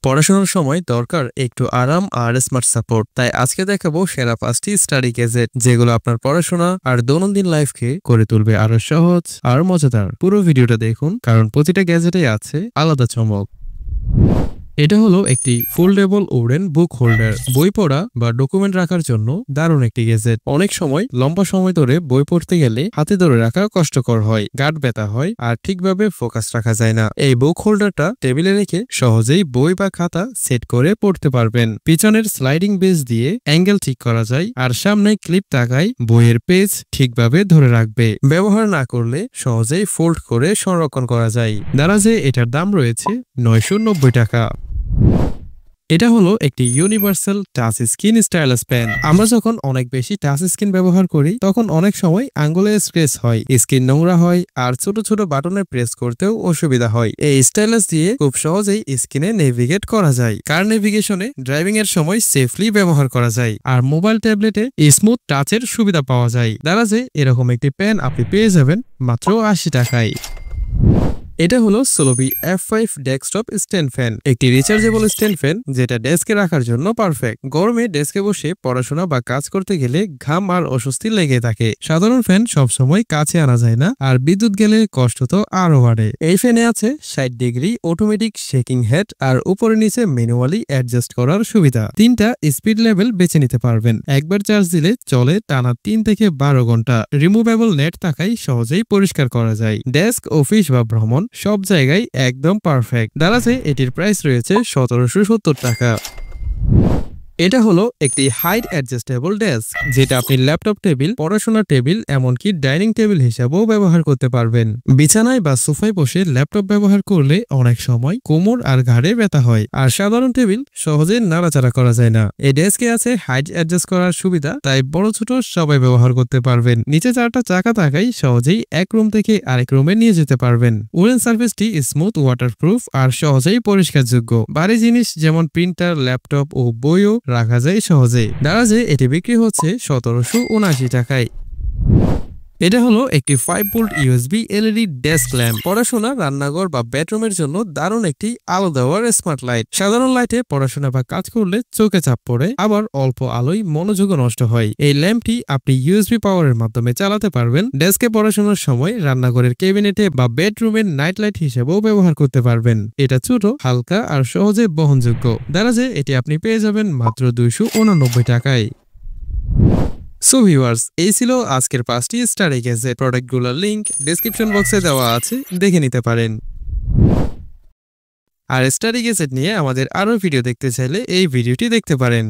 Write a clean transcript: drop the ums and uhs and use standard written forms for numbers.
পড়াশোনার সময় দরকার একটু আরাম আর স্মার্ট সাপোর্ট। তাই আজকে দেখাবো সেরা 5টি স্টাডি গ্যাজেট যেগুলো আপনার পড়াশোনা আর দৈনন্দিন লাইফকে করে তুলবে আরো সহজ আর মজাদার। পুরো ভিডিওটা দেখুন, কারণ প্রতিটা গ্যাজেটে আছে আলাদা চমক। এটা হলো একটি ফোল্ডেবল উডেন বুক হোল্ডার। বই পড়া বা ডকুমেন্ট রাখার জন্য দারুণ একটি গ্যাজেট। অনেক সময় লম্বা সময় ধরে বই পড়তে গেলে হাতে ধরে রাখা কষ্টকর হয়, গাঁট ব্যথা হয় আর ঠিকভাবে ফোকাস রাখা যায় না। এই বুক হোল্ডারটা টেবিলে রেখে সহজেই বই বা খাতা সেট করে পড়তে পারবেন। পিছনের স্লাইডিং বেস দিয়ে অ্যাঙ্গেল ঠিক করা যায় আর সামনে ক্লিপ তাকায় বইয়ের পেজ ঠিকভাবে ধরে রাখবে। ব্যবহার না করলে সহজেই ফোল্ড করে সংরক্ষণ করা যায়। দারাজে এটার দাম রয়েছে 990 টাকা। এটা হলো একটি universal touch screen stylus pen. আমরা যখন অনেক বেশি টাচ স্ক্রিন ব্যবহার করি তখন অনেক সময় আঙ্গুলে স্ক্র্যাচ হয়, স্ক্রিন নোংরা হয় আর ছোট ছোট বাটনে প্রেস করতেও অসুবিধা হয়। এই স্টাইলাস দিয়ে খুব সহজেই স্ক্রিনে নেভিগেট করা যায়। কার নেভিগেশনে ড্রাইভিং এর সময় সেফলি ব্যবহার করা যায় আর মোবাইল ট্যাবলেটে স্মুথ টাচের সুবিধা পাওয়া যায়। দারাজে এরকম একটি পেন আপনি পেয়ে যাবেন মাত্র 80 টাকায়। এটা হলো সোলোবি F5 ডেস্কটপ স্ট্যান্ড ফ্যান, একটি রিচার্জেবল স্ট্যান্ড ফ্যান যেটা ডেস্কে রাখার জন্য পারফেক্ট। গরমে ডেস্কে বসে পড়াশোনা বা কাজ করতে গেলে ঘাম আর অস্বস্তি লেগে থাকে। সাধারণ ফ্যান সবসময় কাছে আনা যায় না আর বিদ্যুৎ গেলে কষ্ট তো আরো বাড়ে। এই ফ্যানে আছে 60 ডিগ্রি অটোমেটিক শেকিং হেড আর উপরে নিচে ম্যানুয়ালি অ্যাডজাস্ট করার সুবিধা। 3টা স্পিড লেভেল বেছে নিতে পারবেন। একবার চার্জ দিলে চলে টানা 3 থেকে 12 ঘন্টা। রিমুভেবল নেট থাকায় সহজেই পরিষ্কার করা যায়। ডেস্ক, অফিস বা ভ্রমণ সব জায়গায় একদম পারফেক্ট। দারাজে এটির প্রাইস রয়েছে 1770 টাকা। এটা হলো একটি হাইট অ্যাডজাস্টেবল ডেস্ক, যেটা আপনি ল্যাপটপ টেবিল, পড়াশোনার টেবিল, এমনকি ডাইনিং টেবিল হিসেবেও ব্যবহার করতে পারবেন। বিছানায় বা সোফায় বসে ল্যাপটপ ব্যবহার করলে অনেক সময় কোমর আর ঘাড়ে ব্যথা হয় আর সাধারণ টেবিল সহজে নাড়াচাড়া করা যায় না। এই ডেস্কে আছে হাইট অ্যাডজাস্ট করার সুবিধা, তাই বড় ছোট সবাই ব্যবহার করতে পারবেন। নিচে 4টা চাকা থাকায় সহজেই এক রুম থেকে আরেক রুমে নিয়ে যেতে পারবেন। উডেন সারফেসটি স্মুথ, ওয়াটারপ্রুফ আর সহজেই পরিষ্কারযোগ্য। ভারী জিনিস যেমন প্রিন্টার, ল্যাপটপ ও বইও রাখা যায় সহজে। দারাজে এটি বিক্রি হচ্ছে 1779 টাকায়। এটা হলো একটি 5 volt USB LED desk lamp. পড়াশোনা, রান্নাঘর বা বেডরুমের জন্য দারুণ একটি আলো দেওয়ার স্মার্ট লাইট। সাধারণ লাইটে পড়াশোনা বা কাজ করলে চোখে চাপ পড়ে, আবার অল্প আলোয় মনোযোগ নষ্ট হয়। এই ল্যাম্পটি আপনি ইউএসবি পাওয়ারের মাধ্যমে চালাতে পারবেন। ডেস্কে পড়াশোনার সময় রান্নাঘরের ক্যাবিনেটে বা বেডরুমের নাইট লাইট হিসেবেও ব্যবহার করতে পারবেন। এটা ছোট, হালকা আর সহজে বহনযোগ্য। দারাজে এটি আপনি পেয়ে যাবেন মাত্র 289 টাকায়। সো ভিউয়ার্স, এই ছিল আজকের 5টি স্টাডি গ্যাজেট। প্রোডাক্টগুলোর লিংক ডেসক্রিপশন বক্সে দেওয়া আছে, দেখে নিতে পারেন। আর স্টাডি গ্যাজেট নিয়ে আমাদের আরো ভিডিও দেখতে চাইলে এই ভিডিওটি দেখতে পারেন।